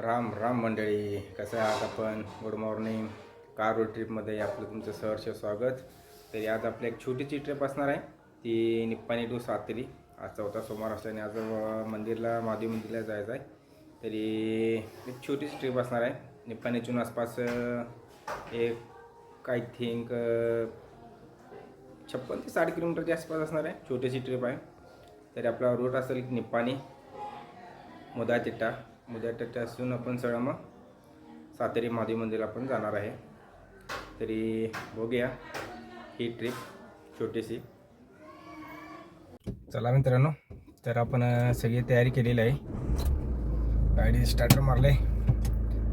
राम राम मंडळी, कसं आहात आपण? Good morning. कार रोड ट्रिपमध्ये आपलं तुमचं सहर्ष स्वागत. तरी आज आपली एक छोटीशी ट्रिप असणार आहे, ती निप्पाणी टू सातेरी. आज चौथा सोमवार असल्याने आज मंदिरला, महादेव मंदिरला जायचं आहे. तरी एक छोटीशी ट्रिप असणार आहे. निप्पाणीतून आसपास एक आय थिंक 56 ते 60 किलोमीटरच्या आसपास असणार आहे. छोटीशी ट्रिप आहे. तरी आपला रूट असेल निप्पाणी, मुदातिट्टा असून आपण सरळ मग सातेरी महादेव मंदिरला आपण जाणार आहे. तरी बघूया ही ट्रिप छोटीशी. चला मित्रांनो, तर आपण सगळी तयारी केलेली आहे. गाडी स्टार्टर मारले.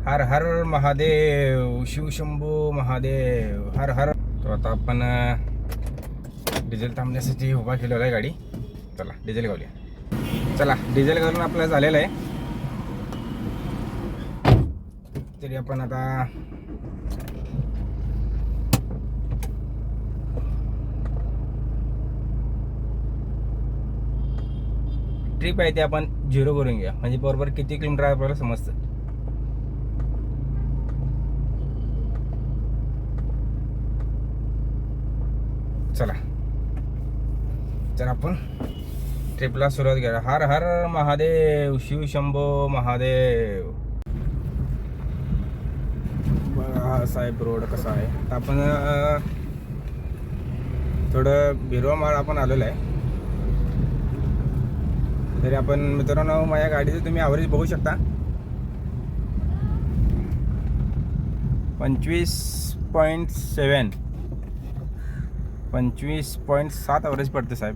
हर हर महादेव, शिवशंभू महादेव, हर हर. तो आता आपण डिझेल थांबण्यासाठी उभा केलेला आहे गाडी. चला डिझेल घालूया. चला डिझेल घालून आपलं झालेलं आहे. तरी आपण आता ट्रिप आहे ते आपण 0 करून घ्या, म्हणजे बरोबर किती किलोमीटर आहे आपल्याला समजतं. चला तर आपण ट्रिपला सुरुवात करूया. हर हर महादेव, शिवशंभो महादेव. बघा साहेब रोड कसा आहे. आता आपण थोडं बिरोमाळ आपण आलेलो आहे. तरी आपण मित्रांनो, माझ्या गाडीचं तुम्ही ॲव्हरेज बघू शकता. 25.7 25.7 ॲव्हरेज पडते साहेब.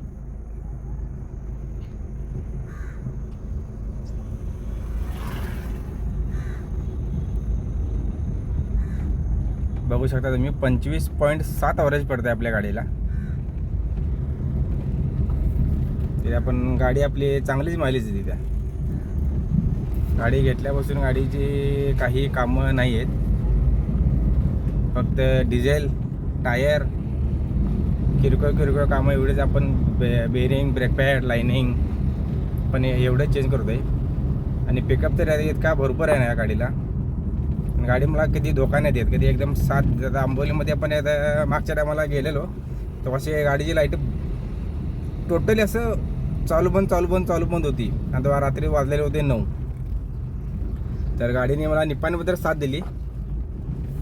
बघू शकता तुम्ही, 25.7 ॲव्हरेज पडते आपल्या गाडीला. तरी आपण गाडी आपली चांगलीच मायलेज देते. त्या गाडी घेतल्यापासून गाडीची काही कामं नाही आहेत. फक्त डिझेल, टायर, किरकोळ कामं एवढेच. आपण बेरिंग, ब्रेक पॅड, लाईनिंग पण एवढंच चेंज करतो आहे. आणि पिकअप तर इतका भरपूर आहे ना या गाडीला. गाडी मला कधी धोका नाही देत, कधी एकदम साथ. आता आंबोलीमध्ये आपण आता मागच्या टायमाला गेलेलो, तेव्हा अशी गाडीची लाईट टोटली असं चालू बंद होती. आता रात्री वाजलेले होते 9. तर गाडीने मला निप्पाणीबद्दल साथ दिली.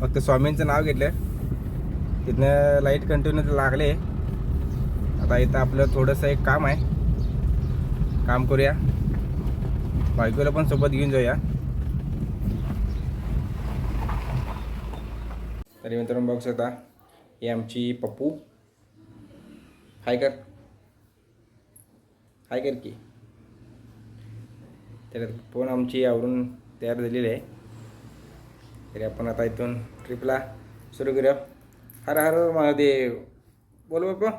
फक्त स्वामींचं नाव घेतलं, तिथनं लाईट कंटिन्यू लागले. आता इथं आपलं थोडंसं एक काम आहे, काम करूया. बायकोला पण सोबत घेऊन जाऊया. तरी मित्रांनो बघू शकता, ही आमची पप्पू. हाय कर की. तर फोन आमची आवरून तयार झालेली आहे. तरी आपण आता इथून ट्रिपला सुरू करूया. हर हर महादेव. बोल बाप्पा.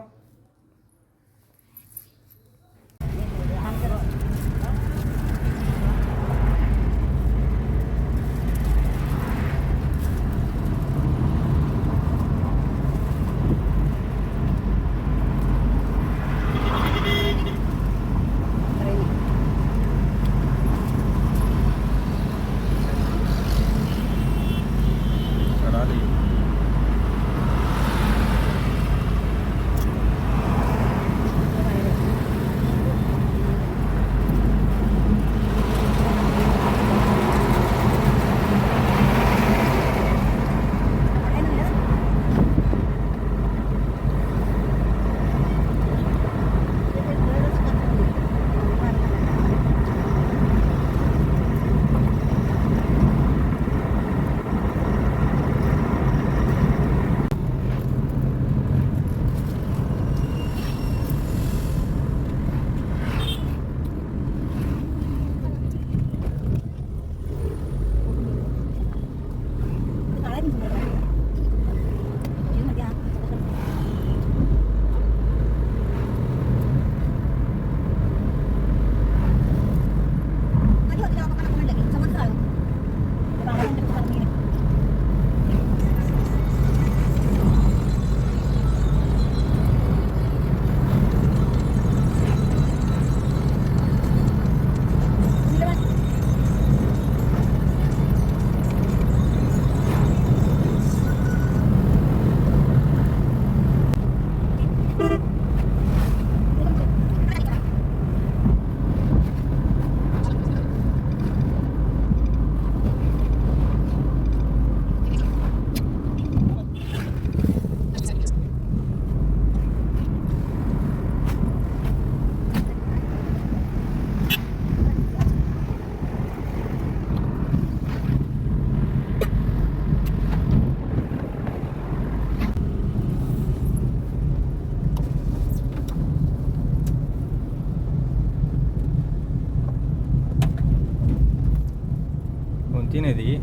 2-3 आहे ती.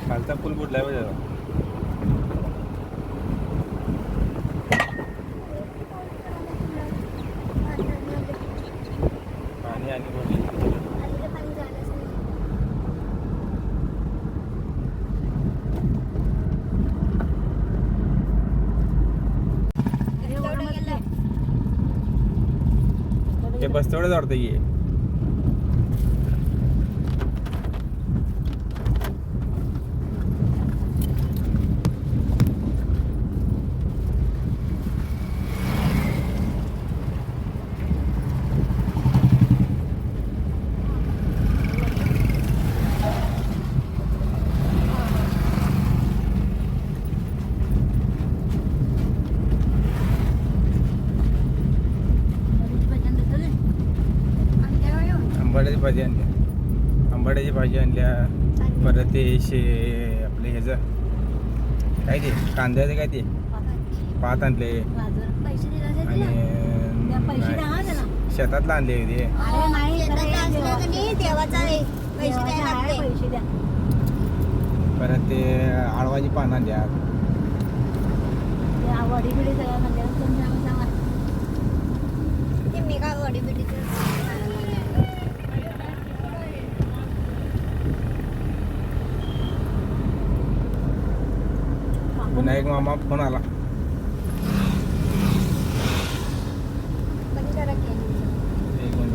खालचा पूल बुडलाय बघ जरा. पाणी आणि बोलली ते बस तेवढंच वाटतं की आंबाड्याची भाजी आणल्या. आंबाड्याची भाजी आणल्या. परत ते आपले ह्याचं काय ते कांद्याचं काय ते पात आणले आणि शेतातलं आणले ते. परत ते आळवाची पानं आणल्या. मी काय वडी बिडी विनायक मामा फोन आला. बंद करा की. एक मिनिट.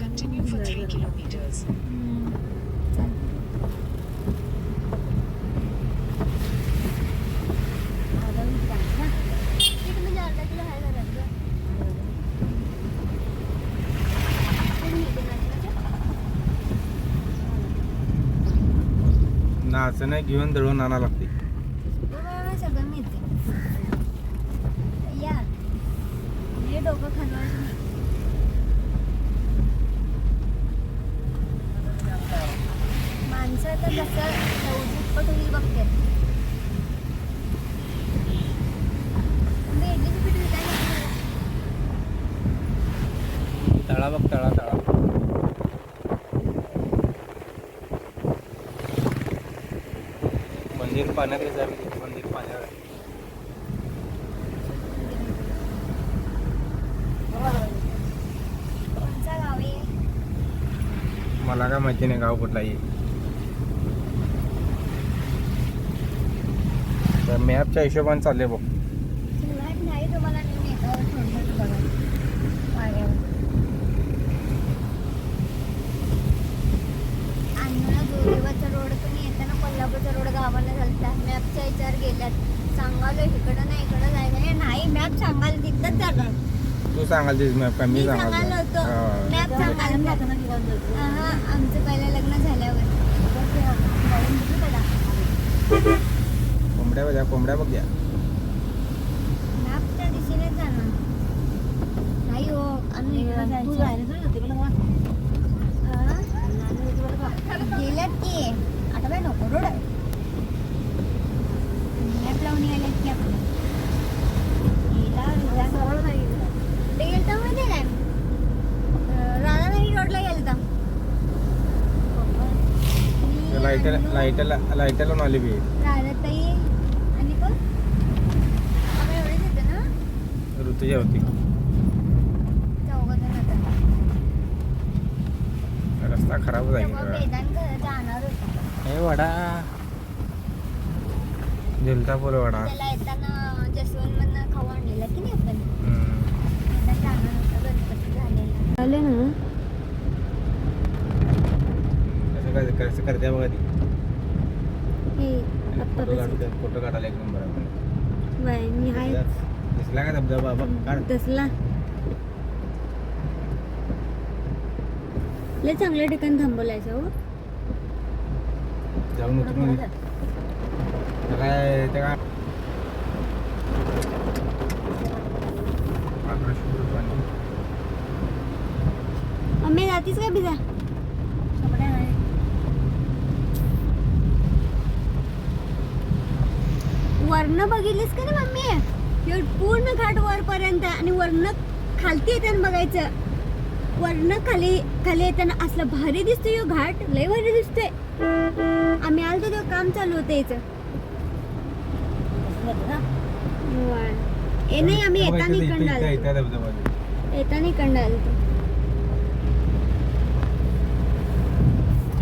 Continue for 3 kilometers. नाचं नाही घेऊन दळून आणा लागते. सगळं मिळते यार हे डोकं खानवायचं नाही. माणसं तर कसं चौजीत होईल बघते. इडलीची पीठ विकायला तळा बघ तळा तळा. मंदिर पाण्यात आहे. मंदिर पाण्यावर आहे. कोणचा गाव आहे? मला काय माहिती नाही गाव कुठला आहे. तर मॅपच्या हिशोबाने चालले बघ. नाही तुम्हाला नेऊन एकावर सोडलं बघा वाड्यावर. अन्नाला जोरेवाचा रोड पण येताना कोल्हापूरचा रोड गावाला झालता. मॅपच्या विचार गेल्यात. सांगालो इकडं नाही इकडं जायचं. हे नाही मॅप सांगाल तिथंच जाणार. तू सांगाल तेच मॅप का मी सांगाल सांगाल. होतो मॅप सांगाल. आमचं पहिलं लग्न झाल्यावर कोंबड्या बघ्या कोंबड्या बघ्या. मॅप त्या दिशेने जाणार नाही हो. आम्ही गेल्यात की आता काय नको रोड आहे. मॅप लावून गेल्यात की आपण कुठे गेलता माहिती काय? राधानगरी रोडला गेलता. लाईटला लावून आली बी. राधाताई आणि कोण आपण एवढेच येते ना. ऋतुजा होती. चौघजण होता. रस्ता खराबच आहे. तेव्हा वेदांत जाणार होता. हे वडा जलतापूर वडा. त्याला येताना जसवंतमधनं खाऊ आणलेला की नाही आपण. वेदांत जाणार होता गणपती झालेला. आले ना कसं करते बघा ती. हे फोटो काढायला एक नंबर आपण. बाय मी हाय दिसला का धबधबा बघ काढ. तसला लय चांगल्या ठिकाणी थांबवलायचं हो. जाऊन उतरून काय ते काय मम्मी जातीस काय बिजा. वर्ण बघितलीस का नाही मम्मी. पूर्ण घाट वरपर्यंत आणि वरनं खालती येताना बघायचं. वरनं खाली खाली येताना असलं भारी दिसतोय ह्यो घाट, लय भारी दिसतोय. आम्ही आलतो तेव्हा काम चालू होतं याचं. ए नाही, आम्ही येताना इकडं आलतो. येताना इकडं आलतो.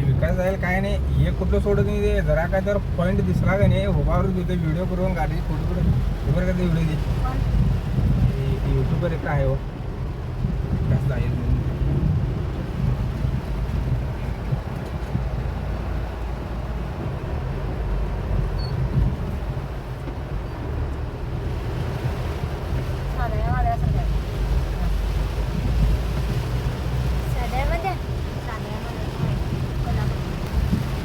विकास जाईल काय नाही, हे कुठलं सोडत नाही ते. जरा काय तर पॉईंट दिसला का नाही उभावर तिथे व्हिडिओ करून गाडी फोटो करून उभं करते व्हिडिओ दे. युट्यूबर एक आहे हो विकास जाईल म्हणून. साध्यामध्ये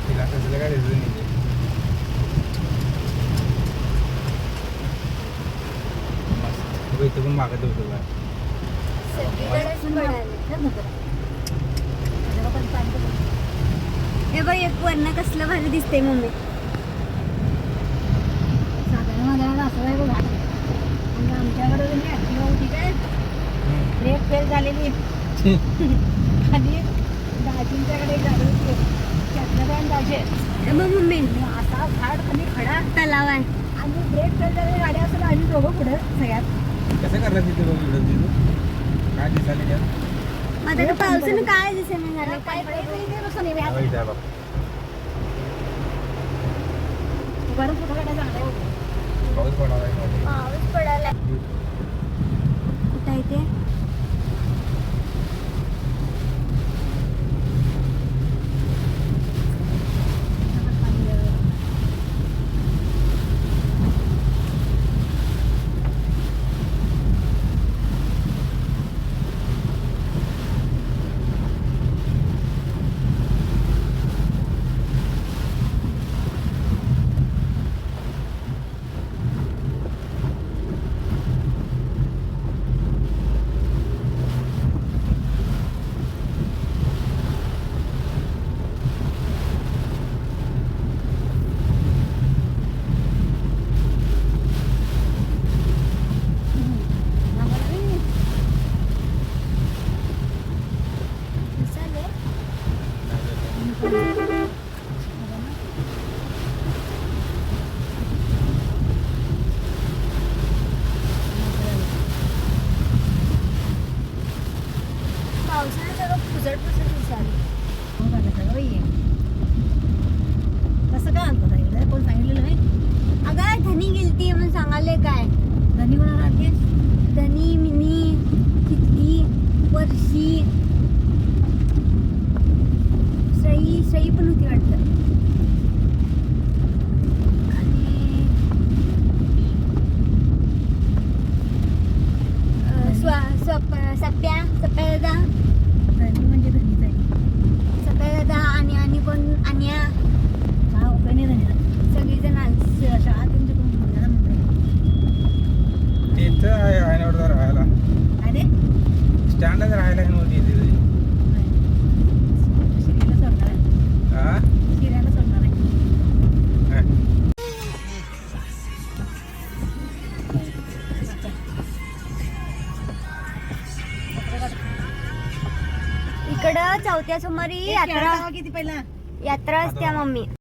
तिला तसलं काय दिसलं नाही. मस्त इथे पण मागत होतो का सगळीकडेच पडाले. हे बघ एक वरनं कसलं भारी दिसतंय मम्मी. आमच्याकडे ऍक्टिव्ह होती काय ब्रेक फेल झालेली आणि दाजींच्याकडे गाडी होती त्यातलं काय दाजे हे बघ मम्मी असा झाड आणि खडा तलाव आहे. आणि ब्रेक फेल झालेली गाडी असं आम्ही दोघं पुढे सगळ्यात कसं करणार तिथे बघ व्हिडिओ तिथं काय दिसायला त्यात मग आता पावसानं काय दिसेना झालं काय हवा इथे आहे बघ. बरं फोटो काढायला चांगला पाऊस पडावा आहे मध्ये. पाऊस पडायला. कुठं आहे ते? दिसायलंय? पावसानं सगळं पुसट पुसट दिसायलं. कसं काय आणतो ताईला कोण सांगितलेलं नाही अगं धनी गेलती म्हणून सांगाले काय. धनी कोणाला आणते धनी मिनी कितली वर्षी श्रेयी पण होती वाटतं. आणि सप्या दादा धनी म्हणजे धनीच आहे सप्या दादा आणि कोण अन्या हा उपयोग नाही धनीला सगळीजण आली. शाळा तुमची कोण मुलगा म्हणते तिथं आहे ना वाटतं राहायला काय रे स्टँडच राहायला आहे नव्हती तिथे. शिर्याला सोडणार आहे हा शिर्याला सोडणार आहे हा. इकडं चौथ्या सुमारी यात्रा किती पहिला यात्रा असते मम्मी.